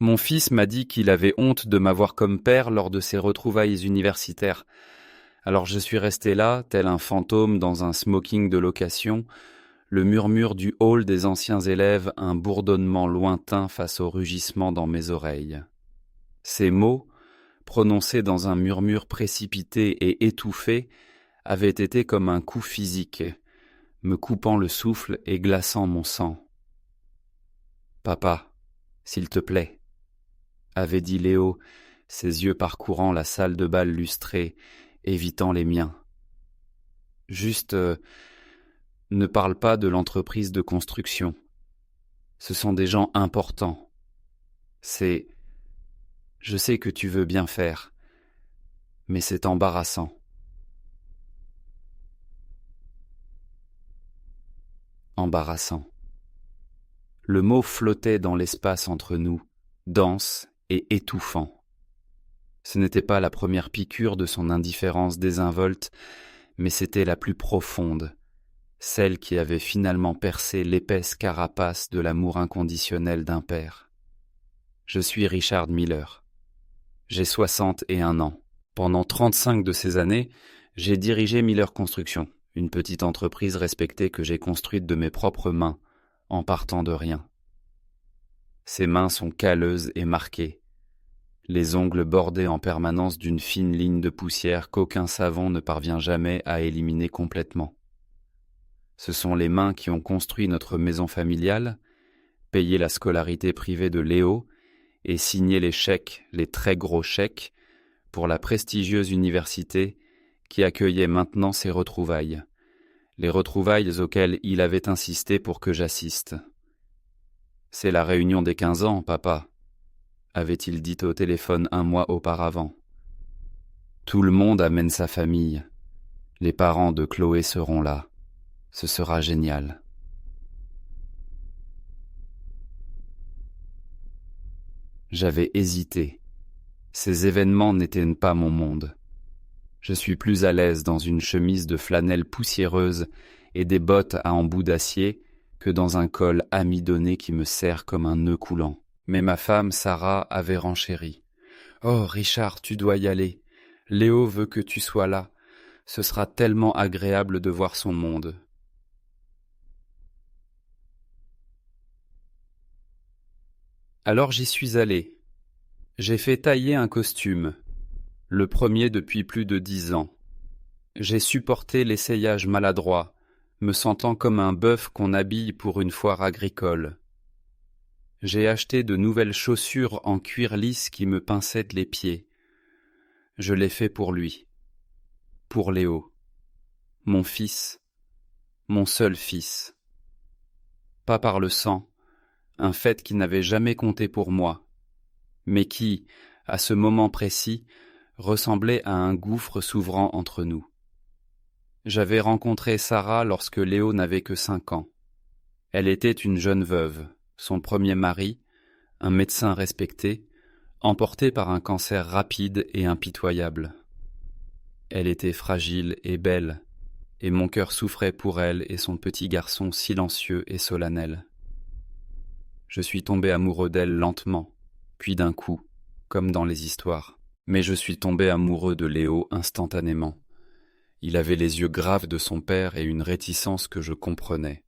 Mon fils m'a dit qu'il avait honte de m'avoir comme père lors de ses retrouvailles universitaires. Alors je suis resté là, tel un fantôme dans un smoking de location, le murmure du hall des anciens élèves, un bourdonnement lointain face au rugissement dans mes oreilles. Ces mots, prononcés dans un murmure précipité et étouffé, avaient été comme un coup physique, me coupant le souffle et glaçant mon sang. « Papa, s'il te plaît », avait dit Léo, ses yeux parcourant la salle de bal lustrée, évitant les miens. Juste, ne parle pas de l'entreprise de construction. Ce sont des gens importants. Je sais que tu veux bien faire, mais c'est embarrassant. Embarrassant. Le mot flottait dans l'espace entre nous, dense et étouffant. Ce n'était pas la première piqûre de son indifférence désinvolte, mais c'était la plus profonde, celle qui avait finalement percé l'épaisse carapace de l'amour inconditionnel d'un père. Je suis Richard Miller. J'ai 61 ans. Pendant 35 de ces années, j'ai dirigé Miller Construction, une petite entreprise respectée que j'ai construite de mes propres mains, en partant de rien. Ses mains sont calleuses et marquées, les ongles bordés en permanence d'une fine ligne de poussière qu'aucun savon ne parvient jamais à éliminer complètement. Ce sont les mains qui ont construit notre maison familiale, payé la scolarité privée de Léo et signé les chèques, les très gros chèques, pour la prestigieuse université qui accueillait maintenant ses retrouvailles, les retrouvailles auxquelles il avait insisté pour que j'assiste. « C'est la réunion des 15 ans, papa », avait-il dit au téléphone un mois auparavant. « Tout le monde amène sa famille. Les parents de Chloé seront là. Ce sera génial. » J'avais hésité. Ces événements n'étaient pas mon monde. Je suis plus à l'aise dans une chemise de flanelle poussiéreuse et des bottes à embout d'acier que dans un col amidonné qui me serre comme un nœud coulant. Mais ma femme, Sarah, avait renchéri. « Oh, Richard, tu dois y aller. Léo veut que tu sois là. Ce sera tellement agréable de voir son monde. » Alors j'y suis allé. J'ai fait tailler un costume, le premier depuis plus de 10 ans. J'ai supporté l'essayage maladroit, me sentant comme un bœuf qu'on habille pour une foire agricole. J'ai acheté de nouvelles chaussures en cuir lisse qui me pinçaient les pieds. Je l'ai fait pour lui, pour Léo, mon fils, mon seul fils. Pas par le sang, un fait qui n'avait jamais compté pour moi, mais qui, à ce moment précis, ressemblait à un gouffre s'ouvrant entre nous. J'avais rencontré Sarah lorsque Léo n'avait que 5 ans. Elle était une jeune veuve, son premier mari, un médecin respecté, emporté par un cancer rapide et impitoyable. Elle était fragile et belle, et mon cœur souffrait pour elle et son petit garçon silencieux et solennel. Je suis tombé amoureux d'elle lentement, puis d'un coup, comme dans les histoires. Mais je suis tombé amoureux de Léo instantanément. Il avait les yeux graves de son père et une réticence que je comprenais.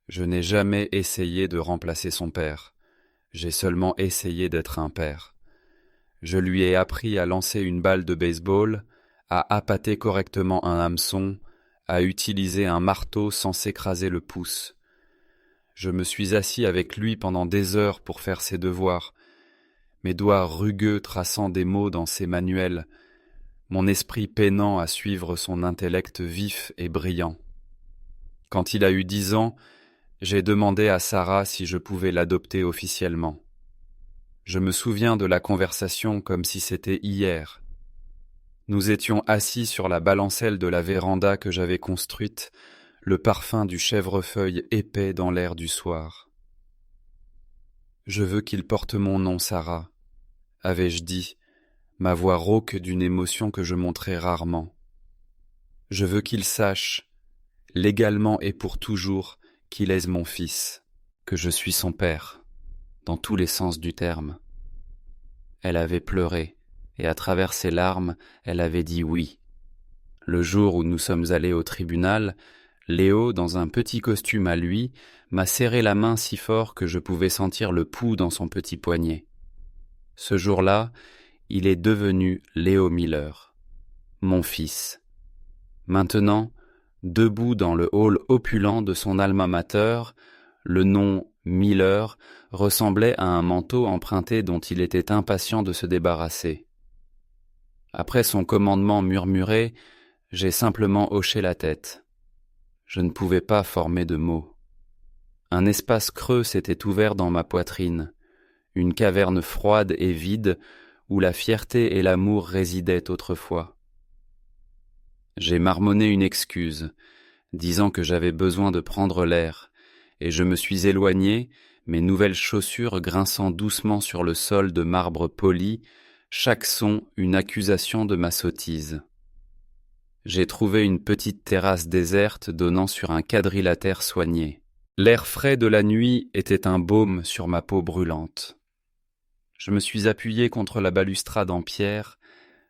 Je n'ai jamais essayé de remplacer son père. J'ai seulement essayé d'être un père. Je lui ai appris à lancer une balle de baseball, à appâter correctement un hameçon, à utiliser un marteau sans s'écraser le pouce. Je me suis assis avec lui pendant des heures pour faire ses devoirs, mes doigts rugueux traçant des mots dans ses manuels, mon esprit peinant à suivre son intellect vif et brillant. Quand il a eu 10 ans, j'ai demandé à Sarah si je pouvais l'adopter officiellement. Je me souviens de la conversation comme si c'était hier. Nous étions assis sur la balancelle de la véranda que j'avais construite, le parfum du chèvrefeuille épais dans l'air du soir. « Je veux qu'il porte mon nom, Sarah », avais-je dit, ma voix rauque d'une émotion que je montrais rarement. Je veux qu'il sache, légalement et pour toujours, qu'il est mon fils, que je suis son père, dans tous les sens du terme. Elle avait pleuré, et à travers ses larmes, elle avait dit oui. Le jour où nous sommes allés au tribunal, Léo, dans un petit costume à lui, m'a serré la main si fort que je pouvais sentir le pouls dans son petit poignet. Ce jour-là, il est devenu Léo Miller, mon fils. Maintenant, debout dans le hall opulent de son alma mater, le nom Miller ressemblait à un manteau emprunté dont il était impatient de se débarrasser. Après son commandement murmuré, j'ai simplement hoché la tête. Je ne pouvais pas former de mots. Un espace creux s'était ouvert dans ma poitrine, une caverne froide et vide où la fierté et l'amour résidaient autrefois. J'ai marmonné une excuse, disant que j'avais besoin de prendre l'air, et je me suis éloigné, mes nouvelles chaussures grinçant doucement sur le sol de marbre poli, chaque son une accusation de ma sottise. J'ai trouvé une petite terrasse déserte donnant sur un quadrilatère soigné. L'air frais de la nuit était un baume sur ma peau brûlante. Je me suis appuyé contre la balustrade en pierre,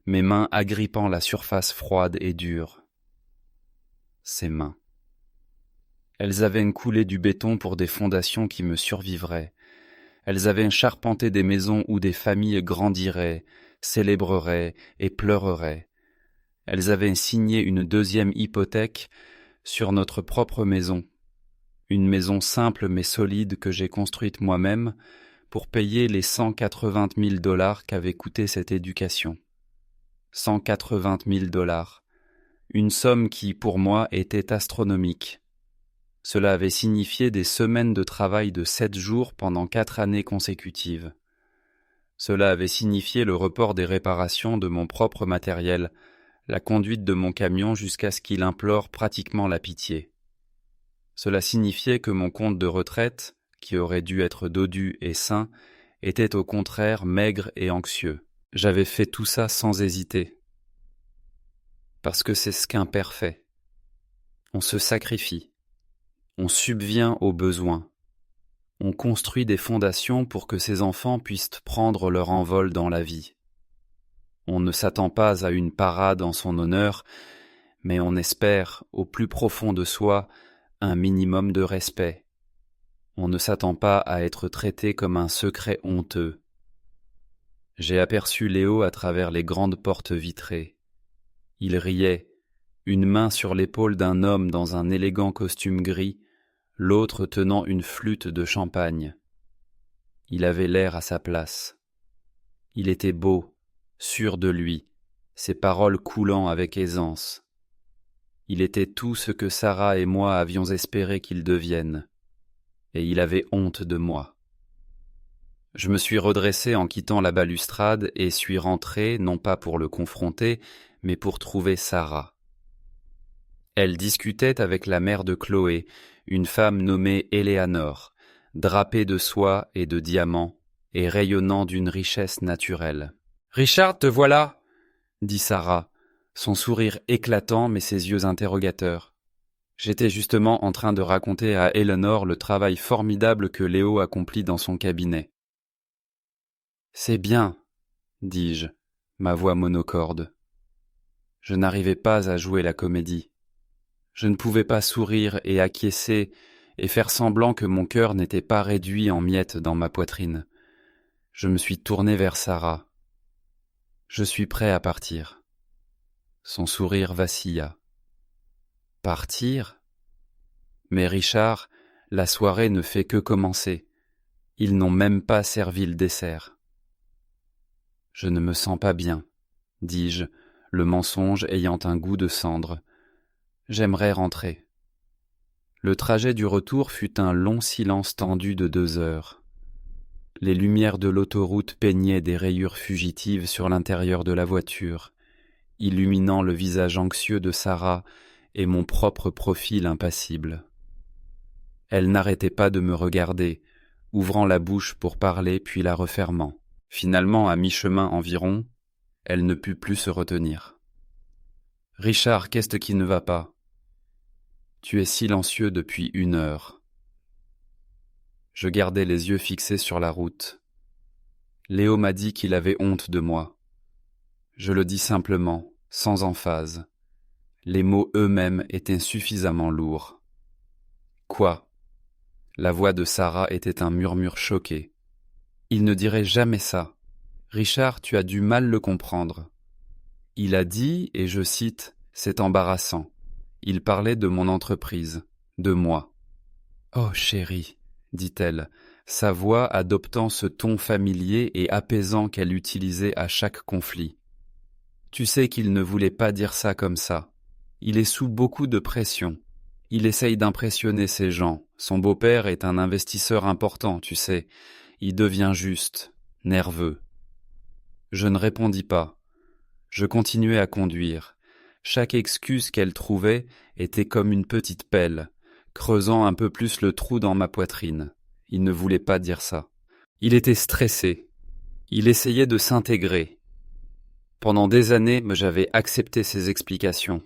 mes mains agrippant la surface froide et dure. Ces mains. Elles avaient coulé du béton pour des fondations qui me survivraient. Elles avaient charpenté des maisons où des familles grandiraient, célébreraient et pleureraient. Elles avaient signé une deuxième hypothèque sur notre propre maison, une maison simple mais solide que j'ai construite moi-même pour payer les $180 000 qu'avait coûté cette éducation. $180 000, une somme qui, pour moi, était astronomique. Cela avait signifié des semaines de travail de 7 jours pendant 4 années consécutives. Cela avait signifié le report des réparations de mon propre matériel, la conduite de mon camion jusqu'à ce qu'il implore pratiquement la pitié. Cela signifiait que mon compte de retraite, qui aurait dû être dodu et sain, était au contraire maigre et anxieux. J'avais fait tout ça sans hésiter. Parce que c'est ce qu'un père fait. On se sacrifie. On subvient aux besoins. On construit des fondations pour que ses enfants puissent prendre leur envol dans la vie. On ne s'attend pas à une parade en son honneur, mais on espère, au plus profond de soi, un minimum de respect. On ne s'attend pas à être traité comme un secret honteux. J'ai aperçu Léo à travers les grandes portes vitrées. Il riait, une main sur l'épaule d'un homme dans un élégant costume gris, l'autre tenant une flûte de champagne. Il avait l'air à sa place. Il était beau, sûr de lui, ses paroles coulant avec aisance. Il était tout ce que Sarah et moi avions espéré qu'il devienne, et il avait honte de moi. Je me suis redressé en quittant la balustrade et suis rentré, non pas pour le confronter, mais pour trouver Sarah. Elle discutait avec la mère de Chloé, une femme nommée Éléanore, drapée de soie et de diamants, et rayonnant d'une richesse naturelle. « Richard, te voilà !» dit Sarah, son sourire éclatant mais ses yeux interrogateurs. J'étais justement en train de raconter à Eleanor le travail formidable que Léo accomplit dans son cabinet. « C'est bien, » dis-je, ma voix monocorde. Je n'arrivais pas à jouer la comédie. Je ne pouvais pas sourire et acquiescer et faire semblant que mon cœur n'était pas réduit en miettes dans ma poitrine. Je me suis tourné vers Sarah. « Je suis prêt à partir. » Son sourire vacilla. « Partir ? Mais Richard, la soirée ne fait que commencer. Ils n'ont même pas servi le dessert. » « Je ne me sens pas bien, » dis-je, le mensonge ayant un goût de cendre. « J'aimerais rentrer. » Le trajet du retour fut un long silence tendu de 2 heures. Les lumières de l'autoroute peignaient des rayures fugitives sur l'intérieur de la voiture, illuminant le visage anxieux de Sarah et mon propre profil impassible. Elle n'arrêtait pas de me regarder, ouvrant la bouche pour parler puis la refermant. Finalement, à mi-chemin environ, elle ne put plus se retenir. « Richard, qu'est-ce qui ne va pas ? Tu es silencieux depuis 1 heure. » Je gardai les yeux fixés sur la route. Léo m'a dit qu'il avait honte de moi. Je le dis simplement, sans emphase. Les mots eux-mêmes étaient suffisamment lourds. Quoi ? La voix de Sarah était un murmure choqué. Il ne dirait jamais ça. Richard, tu as du mal le comprendre. Il a dit, et je cite, « C'est embarrassant ». Il parlait de mon entreprise, de moi. « Oh chérie », dit-elle, sa voix adoptant ce ton familier et apaisant qu'elle utilisait à chaque conflit. « Tu sais qu'il ne voulait pas dire ça comme ça. Il est sous beaucoup de pression. Il essaye d'impressionner ses gens. Son beau-père est un investisseur important, tu sais. Il devient juste, nerveux. » Je ne répondis pas. Je continuais à conduire. Chaque excuse qu'elle trouvait était comme une petite pelle, creusant un peu plus le trou dans ma poitrine. Il ne voulait pas dire ça. Il était stressé. Il essayait de s'intégrer. Pendant des années, j'avais accepté ses explications.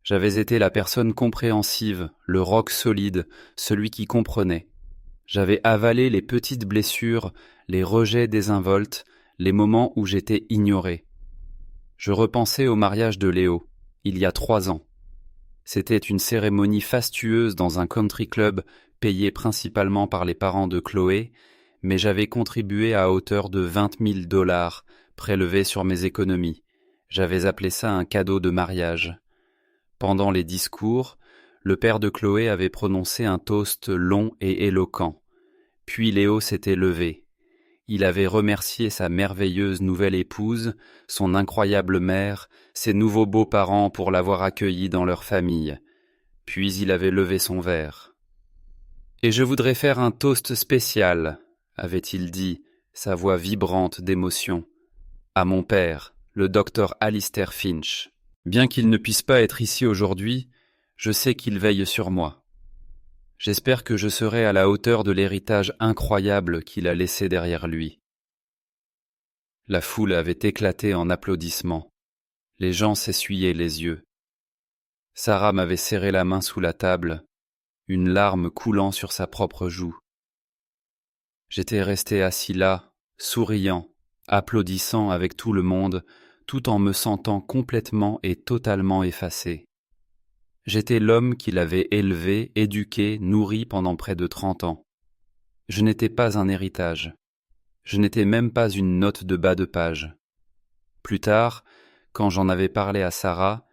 J'avais été la personne compréhensive, le roc solide, celui qui comprenait. J'avais avalé les petites blessures, les rejets désinvoltes, les moments où j'étais ignoré. Je repensais au mariage de Léo, il y a 3 ans. C'était une cérémonie fastueuse dans un country club payé principalement par les parents de Chloé, mais j'avais contribué à hauteur de $20 000 prélevés sur mes économies. J'avais appelé ça un cadeau de mariage. Pendant les discours, le père de Chloé avait prononcé un toast long et éloquent. Puis Léo s'était levé. Il avait remercié sa merveilleuse nouvelle épouse, son incroyable mère, ses nouveaux beaux-parents pour l'avoir accueilli dans leur famille. Puis il avait levé son verre. « Et je voudrais faire un toast spécial », avait-il dit, sa voix vibrante d'émotion, « à mon père, le docteur Alistair Finch. Bien qu'il ne puisse pas être ici aujourd'hui, je sais qu'il veille sur moi. J'espère que je serai à la hauteur de l'héritage incroyable qu'il a laissé derrière lui. » La foule avait éclaté en applaudissements. Les gens s'essuyaient les yeux. Sarah m'avait serré la main sous la table, une larme coulant sur sa propre joue. J'étais resté assis là, souriant, applaudissant avec tout le monde, tout en me sentant complètement et totalement effacé. J'étais l'homme qui l'avait élevé, éduqué, nourri pendant près de 30 ans. Je n'étais pas un héritage. Je n'étais même pas une note de bas de page. Plus tard, quand j'en avais parlé à Sarah,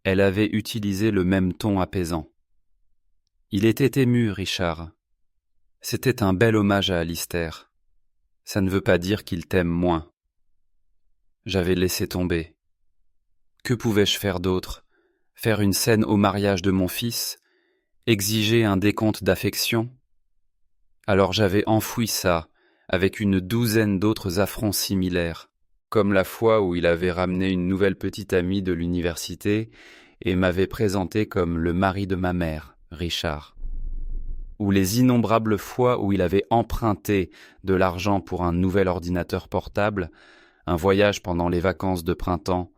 elle avait utilisé le même ton apaisant. Il était ému, Richard. C'était un bel hommage à Alistair. Ça ne veut pas dire qu'il t'aime moins. J'avais laissé tomber. Que pouvais-je faire d'autre ? Faire une scène au mariage de mon fils ? Exiger un décompte d'affection ? Alors j'avais enfoui ça, avec une 12aine d'autres affronts similaires, comme la fois où il avait ramené une nouvelle petite amie de l'université et m'avait présenté comme le mari de ma mère, Richard. Ou les innombrables fois où il avait emprunté de l'argent pour un nouvel ordinateur portable, un voyage pendant les vacances de printemps,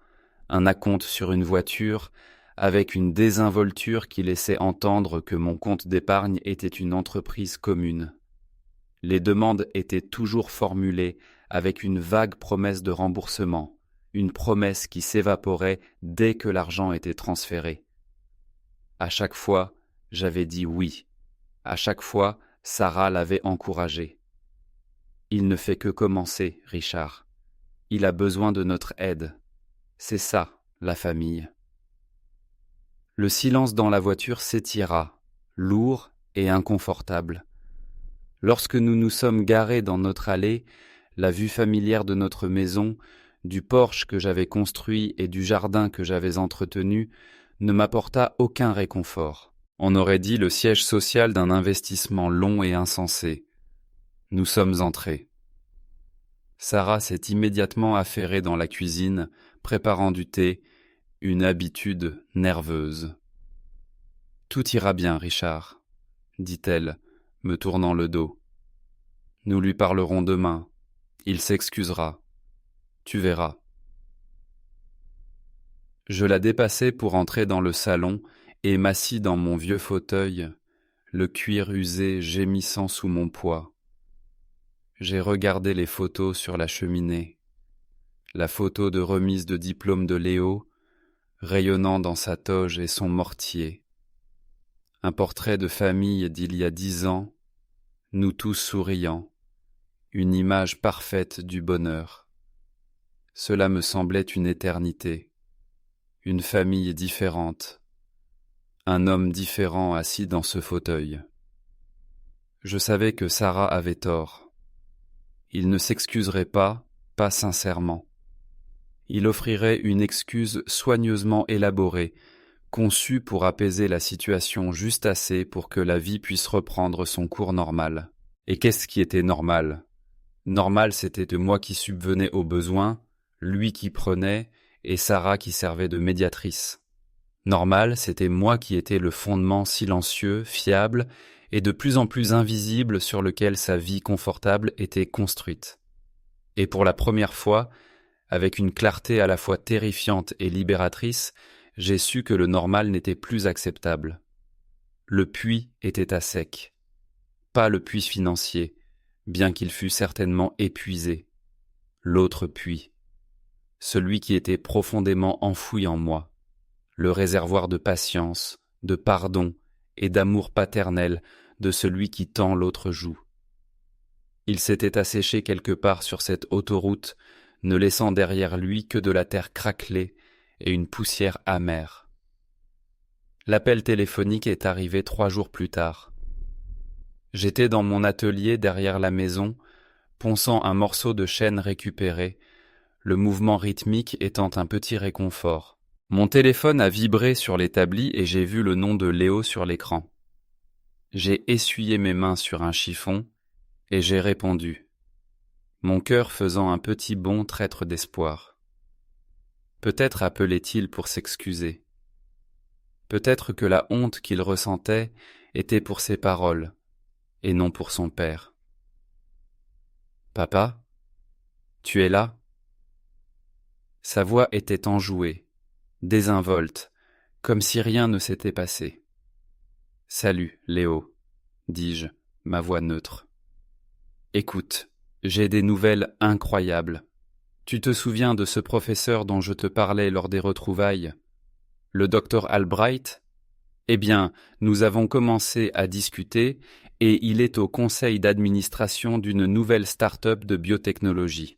un acompte sur une voiture, avec une désinvolture qui laissait entendre que mon compte d'épargne était une entreprise commune. Les demandes étaient toujours formulées avec une vague promesse de remboursement, une promesse qui s'évaporait dès que l'argent était transféré. À chaque fois, j'avais dit oui. À chaque fois, Sarah l'avait encouragé. Il ne fait que commencer, Richard. Il a besoin de notre aide. C'est ça, la famille. Le silence dans la voiture s'étira, lourd et inconfortable. Lorsque nous nous sommes garés dans notre allée, la vue familière de notre maison, du porche que j'avais construit et du jardin que j'avais entretenu, ne m'apporta aucun réconfort. On aurait dit le siège social d'un investissement long et insensé. Nous sommes entrés. Sarah s'est immédiatement affairée dans la cuisine, préparant du thé, une habitude nerveuse. « Tout ira bien, Richard, » dit-elle, me tournant le dos. « Nous lui parlerons demain. Il s'excusera. Tu verras. » Je la dépassai pour entrer dans le salon et m'assis dans mon vieux fauteuil, le cuir usé gémissant sous mon poids. J'ai regardé les photos sur la cheminée. La photo de remise de diplôme de Léo, rayonnant dans sa toge et son mortier. Un portrait de famille d'il y a 10 ans, nous tous souriants, une image parfaite du bonheur. Cela me semblait une éternité, une famille différente, un homme différent assis dans ce fauteuil. Je savais que Sarah avait tort. Il ne s'excuserait pas sincèrement. Il offrirait une excuse soigneusement élaborée, conçue pour apaiser la situation juste assez pour que la vie puisse reprendre son cours normal. Et qu'est-ce qui était normal ? Normal, c'était de moi qui subvenais aux besoins, lui qui prenait, et Sarah qui servait de médiatrice. Normal, c'était moi qui étais le fondement silencieux, fiable, et de plus en plus invisible sur lequel sa vie confortable était construite. Et pour la première fois, avec une clarté à la fois terrifiante et libératrice, j'ai su que le normal n'était plus acceptable. Le puits était à sec. Pas le puits financier, bien qu'il fût certainement épuisé. L'autre puits. Celui qui était profondément enfoui en moi. Le réservoir de patience, de pardon et d'amour paternel de celui qui tend l'autre joue. Il s'était asséché quelque part sur cette autoroute, ne laissant derrière lui que de la terre craquelée et une poussière amère. L'appel téléphonique est arrivé 3 jours plus tard. J'étais dans mon atelier derrière la maison, ponçant un morceau de chêne récupéré, le mouvement rythmique étant un petit réconfort. Mon téléphone a vibré sur l'établi et j'ai vu le nom de Léo sur l'écran. J'ai essuyé mes mains sur un chiffon et j'ai répondu, mon cœur faisant un petit bond traître d'espoir. Peut-être appelait-il pour s'excuser. Peut-être que la honte qu'il ressentait était pour ses paroles, et non pour son père. « Papa, tu es là ?» Sa voix était enjouée, désinvolte, comme si rien ne s'était passé. « Salut, Léo, » dis-je, ma voix neutre. « Écoute, j'ai des nouvelles incroyables. Tu te souviens de ce professeur dont je te parlais lors des retrouvailles, le docteur Albright ? Eh bien, nous avons commencé à discuter et il est au conseil d'administration d'une nouvelle start-up de biotechnologie.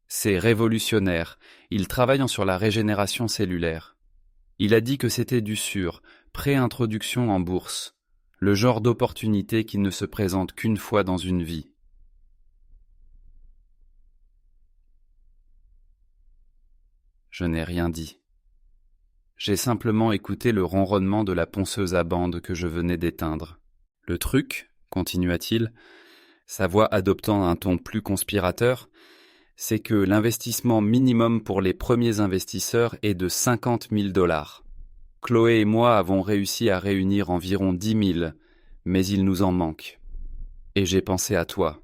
C'est révolutionnaire, il travaille sur la régénération cellulaire. Il a dit que c'était du sûr, pré-introduction en bourse, le genre d'opportunité qui ne se présente qu'une fois dans une vie. Je n'ai rien dit. J'ai simplement écouté le ronronnement de la ponceuse à bande que je venais d'éteindre. Le truc, continua-t-il, sa voix adoptant un ton plus conspirateur, c'est que l'investissement minimum pour les premiers investisseurs est de 50 000 $. Chloé et moi avons réussi à réunir environ 10 000, mais il nous en manque. Et j'ai pensé à toi.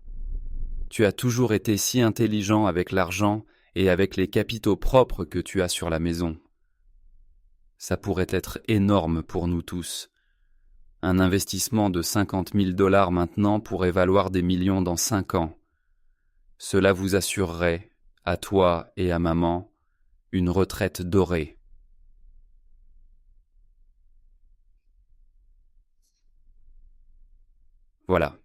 Tu as toujours été si intelligent avec l'argent et avec les capitaux propres que tu as sur la maison. Ça pourrait être énorme pour nous tous. Un investissement de 50 000 $ maintenant pourrait valoir des millions dans 5 ans. Cela vous assurerait, à toi et à maman, une retraite dorée. Voilà.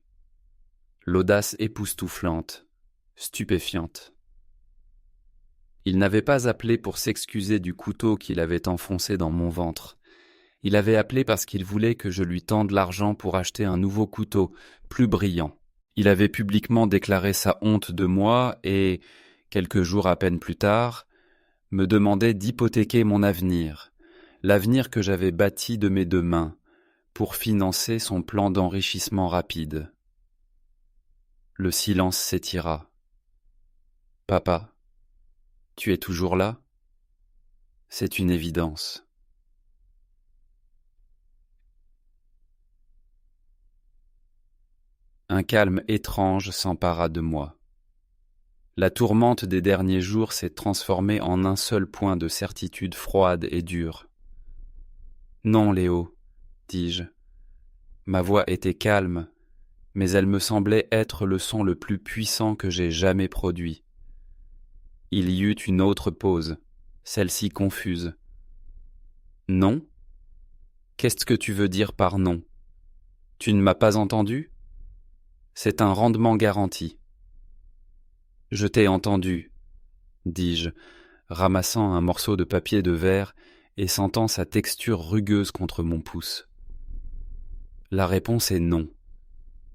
L'audace époustouflante, stupéfiante. Il n'avait pas appelé pour s'excuser du couteau qu'il avait enfoncé dans mon ventre. Il avait appelé parce qu'il voulait que je lui tende l'argent pour acheter un nouveau couteau, plus brillant. Il avait publiquement déclaré sa honte de moi et, quelques jours à peine plus tard, me demandait d'hypothéquer mon avenir, l'avenir que j'avais bâti de mes 2 mains, pour financer son plan d'enrichissement rapide. Le silence s'étira. « Papa, tu es toujours là ? C'est une évidence. » Un calme étrange s'empara de moi. La tourmente des derniers jours s'est transformée en un seul point de certitude froide et dure. « Non, Léo, dis-je. Ma voix était calme, mais elle me semblait être le son le plus puissant que j'ai jamais produit. Il y eut une autre pause, celle-ci confuse. Non ? Qu'est-ce que tu veux dire par non ? Tu ne m'as pas entendu ? C'est un rendement garanti. Je t'ai entendu, dis-je, ramassant un morceau de papier de verre et sentant sa texture rugueuse contre mon pouce. La réponse est non.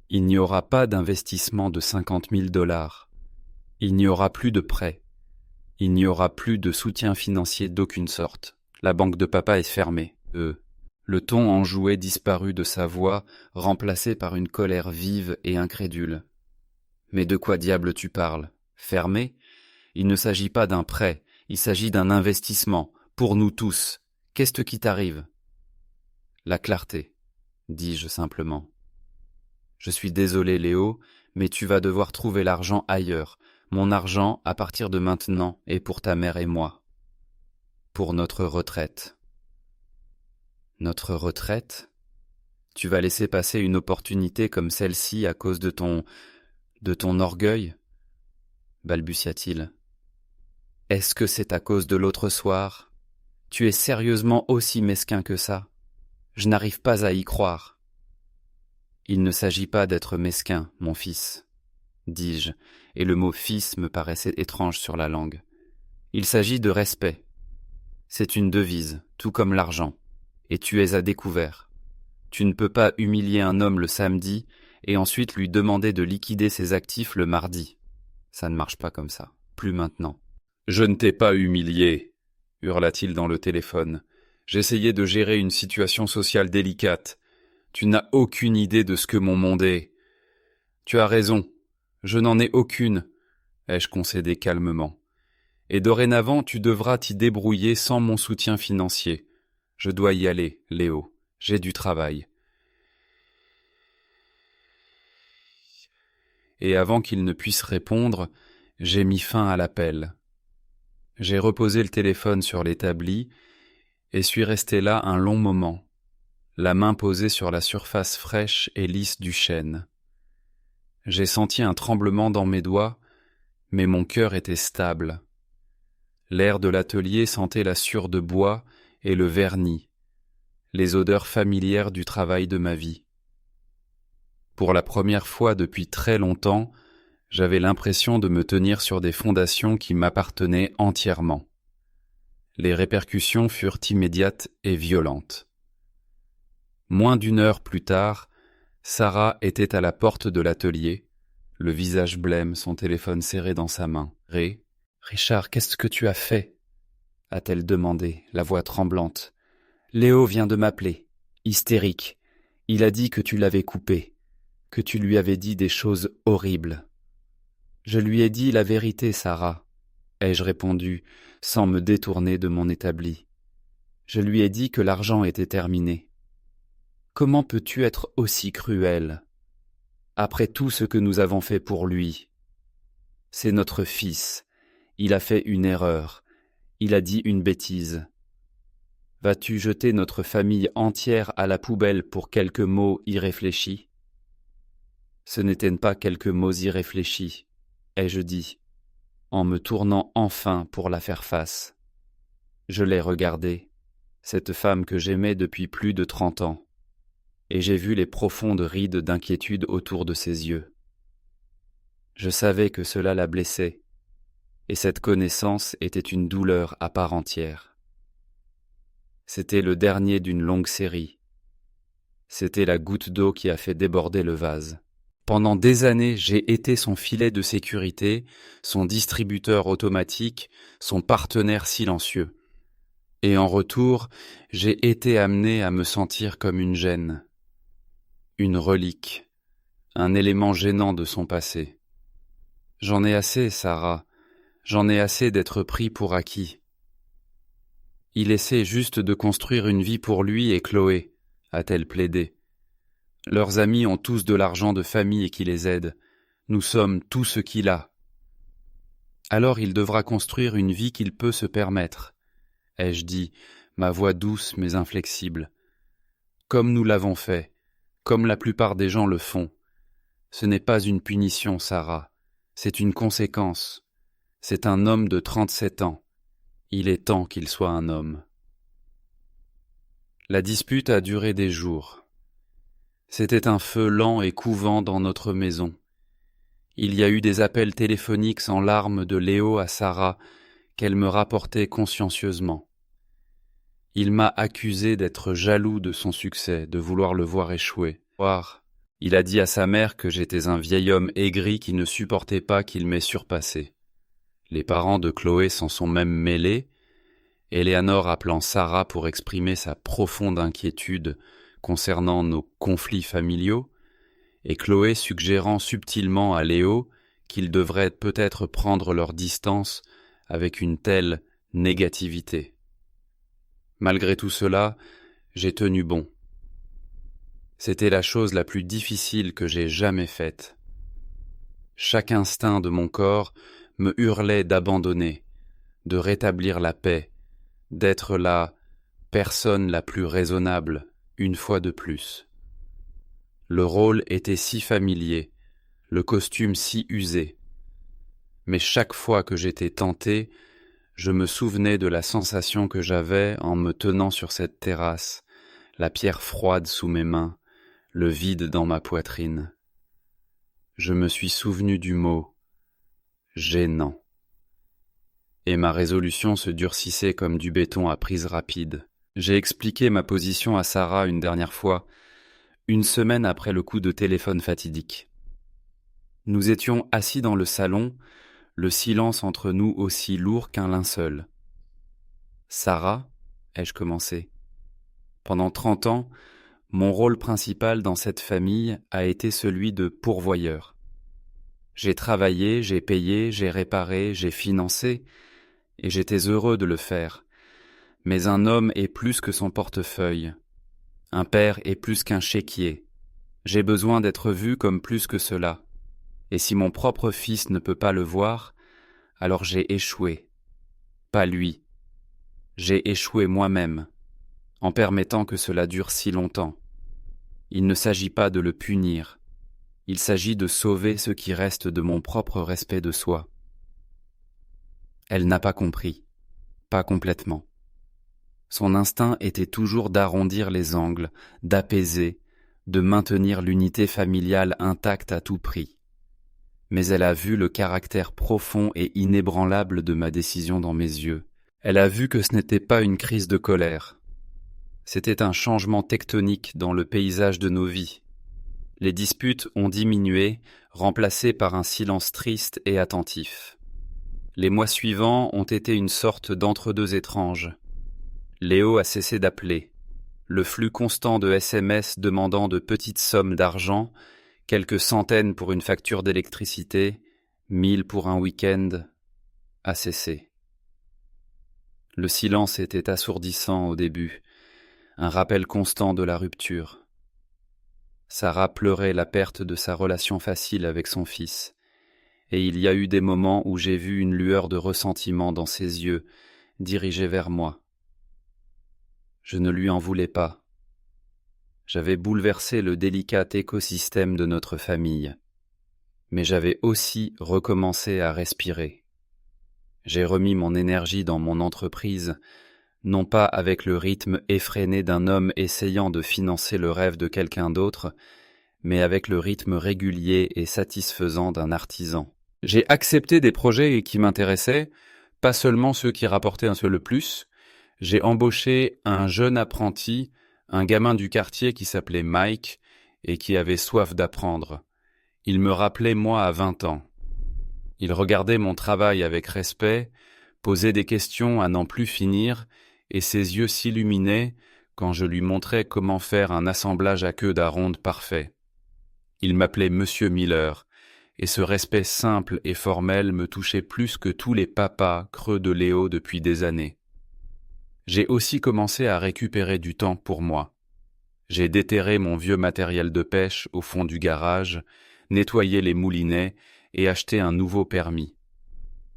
Il n'y aura pas d'investissement de $50 000. Il n'y aura plus de prêt. Il n'y aura plus de soutien financier d'aucune sorte. La banque de papa est fermée. Le ton enjoué disparut de sa voix, remplacé par une colère vive et incrédule. Mais de quoi diable tu parles ? Fermé ? Il ne s'agit pas d'un prêt, il s'agit d'un investissement, pour nous tous. Qu'est-ce qui t'arrive ? La clarté, dis-je simplement. Je suis désolé, Léo, mais tu vas devoir trouver l'argent ailleurs. Mon argent, à partir de maintenant, est pour ta mère et moi. Pour notre retraite. Notre retraite ? Tu vas laisser passer une opportunité comme celle-ci à cause de ton orgueil ? Balbutia-t-il. Est-ce que c'est à cause de l'autre soir ? Tu es sérieusement aussi mesquin que ça ? Je n'arrive pas à y croire. Il ne s'agit pas d'être mesquin, mon fils, dis-je, et le mot fils me paraissait étrange sur la langue. Il s'agit de respect. C'est une devise, tout comme l'argent, et tu es à découvert. Tu ne peux pas humilier un homme le samedi et ensuite lui demander de liquider ses actifs le mardi. Ça ne marche pas comme ça, plus maintenant. Je ne t'ai pas humilié, hurla-t-il dans le téléphone. J'essayais de gérer une situation sociale délicate. Tu n'as aucune idée de ce que mon monde est. Tu as raison, je n'en ai aucune, ai-je concédé calmement. Et dorénavant, tu devras t'y débrouiller sans mon soutien financier. Je dois y aller, Léo, j'ai du travail. Et avant qu'il ne puisse répondre, j'ai mis fin à l'appel. J'ai reposé le téléphone sur l'établi et suis resté là un long moment, la main posée sur la surface fraîche et lisse du chêne. J'ai senti un tremblement dans mes doigts, mais mon cœur était stable. L'air de l'atelier sentait la sciure de bois et le vernis, les odeurs familières du travail de ma vie. Pour la première fois depuis très longtemps, j'avais l'impression de me tenir sur des fondations qui m'appartenaient entièrement. Les répercussions furent immédiates et violentes. Moins d'une heure plus tard, Sarah était à la porte de l'atelier, le visage blême, son téléphone serré dans sa main. « Richard, qu'est-ce que tu as fait ?» a-t-elle demandé, la voix tremblante. « Léo vient de m'appeler, hystérique. Il a dit que tu l'avais coupé, que tu lui avais dit des choses horribles. » « Je lui ai dit la vérité, Sarah, » ai-je répondu, sans me détourner de mon établi. « Je lui ai dit que l'argent était terminé. » « Comment peux-tu être aussi cruel, après tout ce que nous avons fait pour lui ? C'est notre fils, il a fait une erreur, il a dit une bêtise. Vas-tu jeter notre famille entière à la poubelle pour quelques mots irréfléchis ? Ce n'étaient pas quelques mots irréfléchis, ai-je dit, en me tournant enfin pour la faire face. Je l'ai regardée, cette femme que j'aimais depuis plus de 30 ans, et j'ai vu les profondes rides d'inquiétude autour de ses yeux. Je savais que cela la blessait, et cette connaissance était une douleur à part entière. C'était le dernier d'une longue série. C'était la goutte d'eau qui a fait déborder le vase. Pendant des années, j'ai été son filet de sécurité, son distributeur automatique, son partenaire silencieux. Et en retour, j'ai été amené à me sentir comme une gêne, une relique, un élément gênant de son passé. J'en ai assez, Sarah, j'en ai assez d'être pris pour acquis. Il essaie juste de construire une vie pour lui et Chloé, a-t-elle plaidé. Leurs amis ont tous de l'argent de famille qui les aide. Nous sommes tout ce qu'il a. Alors il devra construire une vie qu'il peut se permettre, ai-je dit, ma voix douce mais inflexible. Comme nous l'avons fait, comme la plupart des gens le font. Ce n'est pas une punition, Sarah, c'est une conséquence. C'est un homme de 37 ans. Il est temps qu'il soit un homme. La dispute a duré des jours. C'était un feu lent et couvant dans notre maison. Il y a eu des appels téléphoniques sans larmes de Léo à Sarah qu'elle me rapportait consciencieusement. Il m'a accusé d'être jaloux de son succès, de vouloir le voir échouer. Il a dit à sa mère que j'étais un vieil homme aigri qui ne supportait pas qu'il m'ait surpassé. Les parents de Chloé s'en sont même mêlés, Eleanor appelant Sarah pour exprimer sa profonde inquiétude concernant nos conflits familiaux, et Chloé suggérant subtilement à Léo qu'ils devraient peut-être prendre leur distance avec une telle négativité. Malgré tout cela, j'ai tenu bon. C'était la chose la plus difficile que j'ai jamais faite. Chaque instinct de mon corps me hurlait d'abandonner, de rétablir la paix, d'être la personne la plus raisonnable, une fois de plus. Le rôle était si familier, le costume si usé. Mais chaque fois que j'étais tenté, je me souvenais de la sensation que j'avais en me tenant sur cette terrasse, la pierre froide sous mes mains, le vide dans ma poitrine. Je me suis souvenu du mot « gênant ». Et ma résolution se durcissait comme du béton à prise rapide. J'ai expliqué ma position à Sarah une dernière fois, une semaine après le coup de téléphone fatidique. Nous étions assis dans le salon, le silence entre nous aussi lourd qu'un linceul. « Sarah » ai-je commencé. Pendant 30 ans, mon rôle principal dans cette famille a été celui de pourvoyeur. J'ai travaillé, j'ai payé, j'ai réparé, j'ai financé, et j'étais heureux de le faire. Mais un homme est plus que son portefeuille. Un père est plus qu'un chéquier. J'ai besoin d'être vu comme plus que cela. Et si mon propre fils ne peut pas le voir, alors j'ai échoué. Pas lui. J'ai échoué moi-même, en permettant que cela dure si longtemps. Il ne s'agit pas de le punir. Il s'agit de sauver ce qui reste de mon propre respect de soi. Elle n'a pas compris. Pas complètement. Son instinct était toujours d'arrondir les angles, d'apaiser, de maintenir l'unité familiale intacte à tout prix. Mais elle a vu le caractère profond et inébranlable de ma décision dans mes yeux. Elle a vu que ce n'était pas une crise de colère. C'était un changement tectonique dans le paysage de nos vies. Les disputes ont diminué, remplacées par un silence triste et attentif. Les mois suivants ont été une sorte d'entre-deux étrange. Léo a cessé d'appeler. Le flux constant de SMS demandant de petites sommes d'argent, quelques centaines pour une facture d'électricité, 1000 pour un week-end, a cessé. Le silence était assourdissant au début, un rappel constant de la rupture. Sarah pleurait la perte de sa relation facile avec son fils, et il y a eu des moments où j'ai vu une lueur de ressentiment dans ses yeux, dirigée vers moi. Je ne lui en voulais pas. J'avais bouleversé le délicat écosystème de notre famille, mais j'avais aussi recommencé à respirer. J'ai remis mon énergie dans mon entreprise, non pas avec le rythme effréné d'un homme essayant de financer le rêve de quelqu'un d'autre, mais avec le rythme régulier et satisfaisant d'un artisan. J'ai accepté des projets qui m'intéressaient, pas seulement ceux qui rapportaient un seul le plus. J'ai embauché un jeune apprenti, un gamin du quartier qui s'appelait Mike et qui avait soif d'apprendre. Il me rappelait moi à 20 ans. Il regardait mon travail avec respect, posait des questions à n'en plus finir, et ses yeux s'illuminaient quand je lui montrais comment faire un assemblage à queue d'aronde parfait. Il m'appelait Monsieur Miller, et ce respect simple et formel me touchait plus que tous les papas creux de Léo depuis des années. J'ai aussi commencé à récupérer du temps pour moi. J'ai déterré mon vieux matériel de pêche au fond du garage, nettoyé les moulinets et acheté un nouveau permis.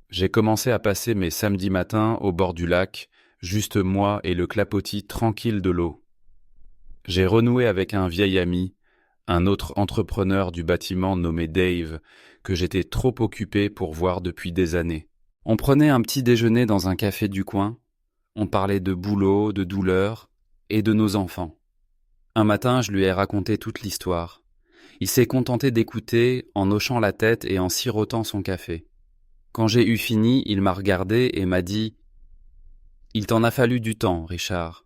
J'ai commencé à passer mes samedis matins au bord du lac, juste moi et le clapotis tranquille de l'eau. J'ai renoué avec un vieil ami, un autre entrepreneur du bâtiment nommé Dave, que j'étais trop occupé pour voir depuis des années. On prenait un petit déjeuner dans un café du coin, on parlait de boulot, de douleur et de nos enfants. Un matin, je lui ai raconté toute l'histoire. Il s'est contenté d'écouter en hochant la tête et en sirotant son café. Quand j'ai eu fini, il m'a regardé et m'a dit « Il t'en a fallu du temps, Richard.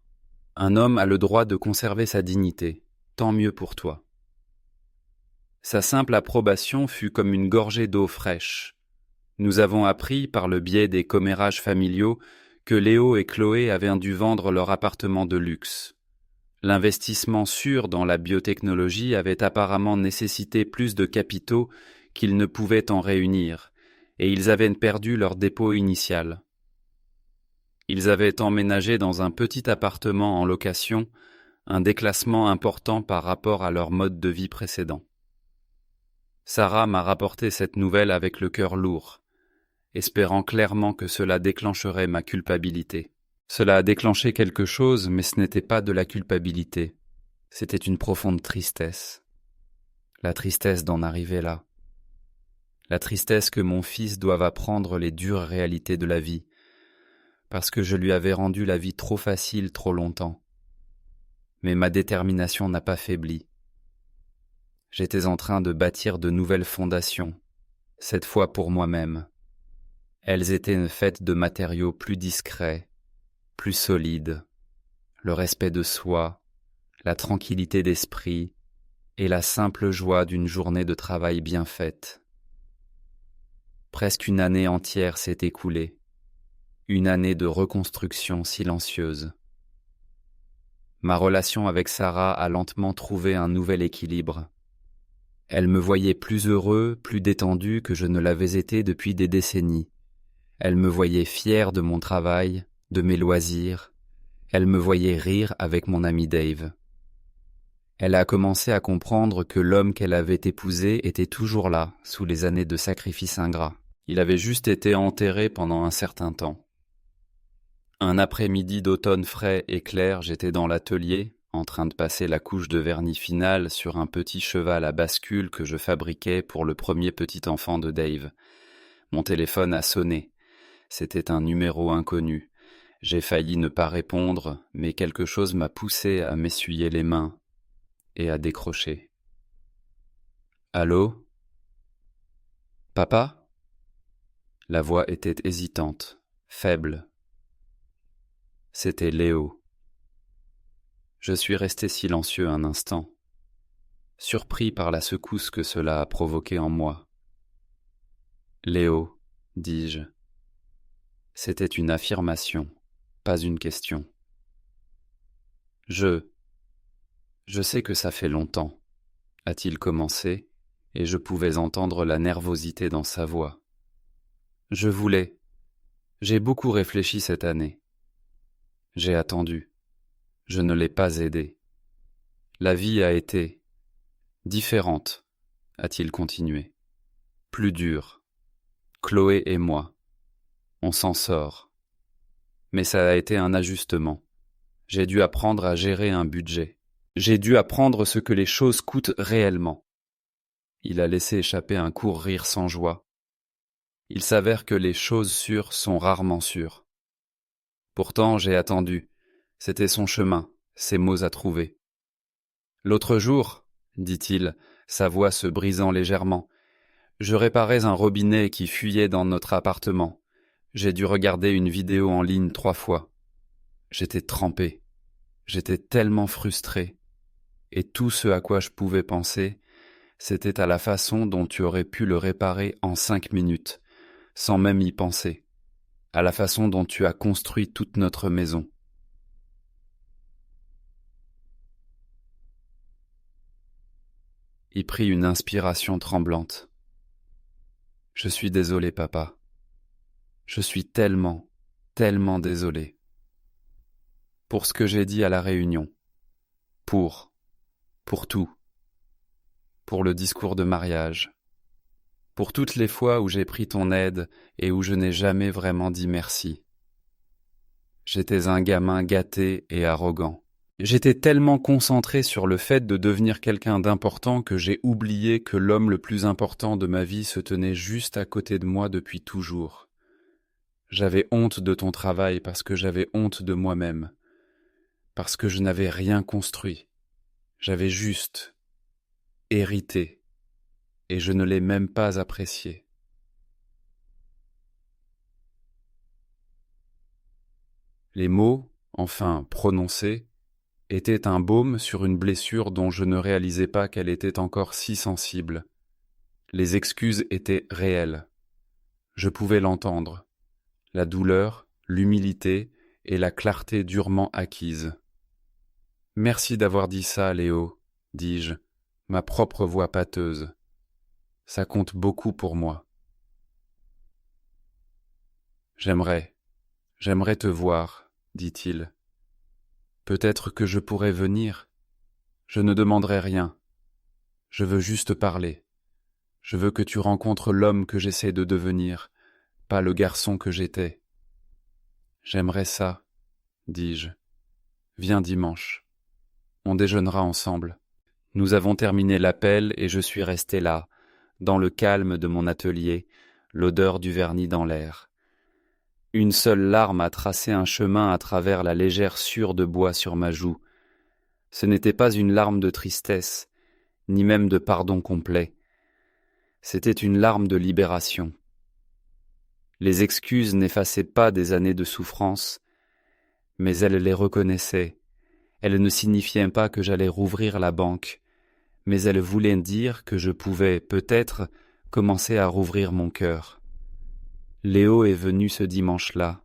Un homme a le droit de conserver sa dignité. Tant mieux pour toi. » Sa simple approbation fut comme une gorgée d'eau fraîche. Nous avons appris, par le biais des commérages familiaux, que Léo et Chloé avaient dû vendre leur appartement de luxe. L'investissement sûr dans la biotechnologie avait apparemment nécessité plus de capitaux qu'ils ne pouvaient en réunir, et ils avaient perdu leur dépôt initial. Ils avaient emménagé dans un petit appartement en location, un déclassement important par rapport à leur mode de vie précédent. Sarah m'a rapporté cette nouvelle avec le cœur lourd, espérant clairement que cela déclencherait ma culpabilité. Cela a déclenché quelque chose, mais ce n'était pas de la culpabilité. C'était une profonde tristesse. La tristesse d'en arriver là. La tristesse que mon fils doive apprendre les dures réalités de la vie, parce que je lui avais rendu la vie trop facile trop longtemps. Mais ma détermination n'a pas faibli. J'étais en train de bâtir de nouvelles fondations, cette fois pour moi-même. Elles étaient faites de matériaux plus discrets, plus solide, le respect de soi, la tranquillité d'esprit et la simple joie d'une journée de travail bien faite. Presque une année entière s'est écoulée, une année de reconstruction silencieuse. Ma relation avec Sarah a lentement trouvé un nouvel équilibre. Elle me voyait plus heureux, plus détendu que je ne l'avais été depuis des décennies. Elle me voyait fier de mon travail, de mes loisirs. Elle me voyait rire avec mon ami Dave. Elle a commencé à comprendre que l'homme qu'elle avait épousé était toujours là, sous les années de sacrifice ingrat. Il avait juste été enterré pendant un certain temps. Un après-midi d'automne frais et clair, j'étais dans l'atelier, en train de passer la couche de vernis finale sur un petit cheval à bascule que je fabriquais pour le premier petit enfant de Dave. Mon téléphone a sonné. C'était un numéro inconnu. J'ai failli ne pas répondre, mais quelque chose m'a poussé à m'essuyer les mains et à décrocher. Allô ? Papa ? La voix était hésitante, faible. C'était Léo. Je suis resté silencieux un instant, surpris par la secousse que cela a provoquée en moi. Léo, dis-je. C'était une affirmation, pas une question. Je sais que ça fait longtemps, a-t-il commencé, et je pouvais entendre la nervosité dans sa voix. J'ai beaucoup réfléchi cette année. J'ai attendu. Je ne l'ai pas aidé. La vie a été différente, a-t-il continué. Plus dure. Chloé et moi. On s'en sort. Mais ça a été un ajustement. J'ai dû apprendre à gérer un budget. J'ai dû apprendre ce que les choses coûtent réellement. Il a laissé échapper un court rire sans joie. Il s'avère que les choses sûres sont rarement sûres. Pourtant, j'ai attendu. C'était son chemin, ses mots à trouver. L'autre jour, dit-il, sa voix se brisant légèrement, je réparais un robinet qui fuyait dans notre appartement. J'ai dû regarder une vidéo en ligne 3 fois. J'étais trempé. J'étais tellement frustré. Et tout ce à quoi je pouvais penser, c'était à la façon dont tu aurais pu le réparer en 5 minutes, sans même y penser. À la façon dont tu as construit toute notre maison. Il prit une inspiration tremblante. Je suis désolé, papa. Je suis tellement, tellement désolé. Pour ce que j'ai dit à la réunion. Pour tout. Pour le discours de mariage. Pour toutes les fois où j'ai pris ton aide et où je n'ai jamais vraiment dit merci. J'étais un gamin gâté et arrogant. J'étais tellement concentré sur le fait de devenir quelqu'un d'important que j'ai oublié que l'homme le plus important de ma vie se tenait juste à côté de moi depuis toujours. J'avais honte de ton travail parce que j'avais honte de moi-même, parce que je n'avais rien construit. J'avais juste hérité, et je ne l'ai même pas apprécié. Les mots, enfin prononcés, étaient un baume sur une blessure dont je ne réalisais pas qu'elle était encore si sensible. Les excuses étaient réelles. Je pouvais l'entendre. La douleur, l'humilité et la clarté durement acquise. Merci d'avoir dit ça, Léo, dis-je, ma propre voix pâteuse. Ça compte beaucoup pour moi. J'aimerais te voir, dit-il. Peut-être que je pourrais venir. Je ne demanderai rien. Je veux juste parler. Je veux que tu rencontres l'homme que j'essaie de devenir, pas le garçon que j'étais. J'aimerais ça, dis-je. Viens dimanche. On déjeunera ensemble. Nous avons terminé l'appel et je suis resté là, dans le calme de mon atelier, l'odeur du vernis dans l'air. Une seule larme a tracé un chemin à travers la légère sueur de bois sur ma joue. Ce n'était pas une larme de tristesse, ni même de pardon complet. C'était une larme de libération. Les excuses n'effaçaient pas des années de souffrance, mais elles les reconnaissaient. Elles ne signifiaient pas que j'allais rouvrir la banque, mais elles voulaient dire que je pouvais, peut-être, commencer à rouvrir mon cœur. Léo est venu ce dimanche-là.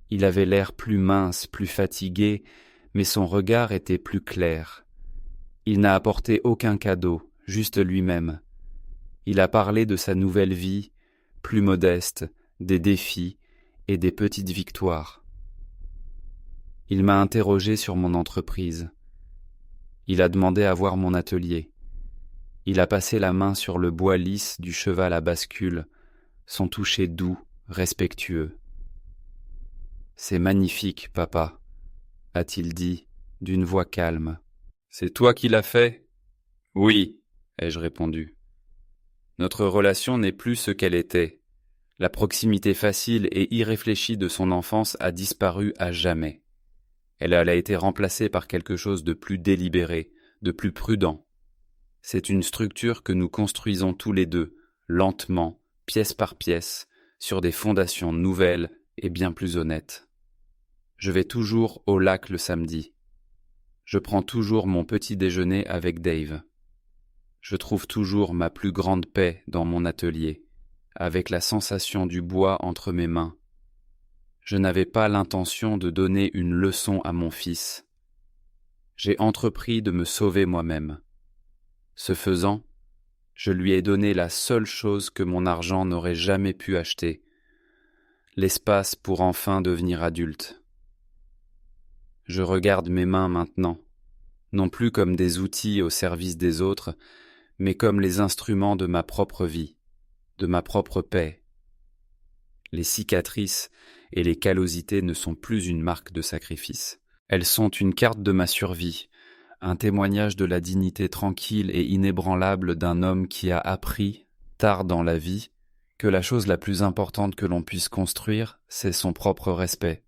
Il avait l'air plus mince, plus fatigué, mais son regard était plus clair. Il n'a apporté aucun cadeau, juste lui-même. Il a parlé de sa nouvelle vie, plus modeste, des défis et des petites victoires. Il m'a interrogé sur mon entreprise. Il a demandé à voir mon atelier. Il a passé la main sur le bois lisse du cheval à bascule, son toucher doux, respectueux. « C'est magnifique, papa, » a-t-il dit, d'une voix calme. « C'est toi qui l'as fait ?»« Oui, » ai-je répondu. Notre relation n'est plus ce qu'elle était. La proximité facile et irréfléchie de son enfance a disparu à jamais. Elle a été remplacée par quelque chose de plus délibéré, de plus prudent. C'est une structure que nous construisons tous les deux, lentement, pièce par pièce, sur des fondations nouvelles et bien plus honnêtes. Je vais toujours au lac le samedi. Je prends toujours mon petit déjeuner avec Dave. Je trouve toujours ma plus grande paix dans mon atelier, avec la sensation du bois entre mes mains. Je n'avais pas l'intention de donner une leçon à mon fils. J'ai entrepris de me sauver moi-même. Ce faisant, je lui ai donné la seule chose que mon argent n'aurait jamais pu acheter, l'espace pour enfin devenir adulte. Je regarde mes mains maintenant, non plus comme des outils au service des autres, mais comme les instruments de ma propre vie, de ma propre paix. Les cicatrices et les callosités ne sont plus une marque de sacrifice. Elles sont une carte de ma survie, un témoignage de la dignité tranquille et inébranlable d'un homme qui a appris, tard dans la vie, que la chose la plus importante que l'on puisse construire, c'est son propre respect.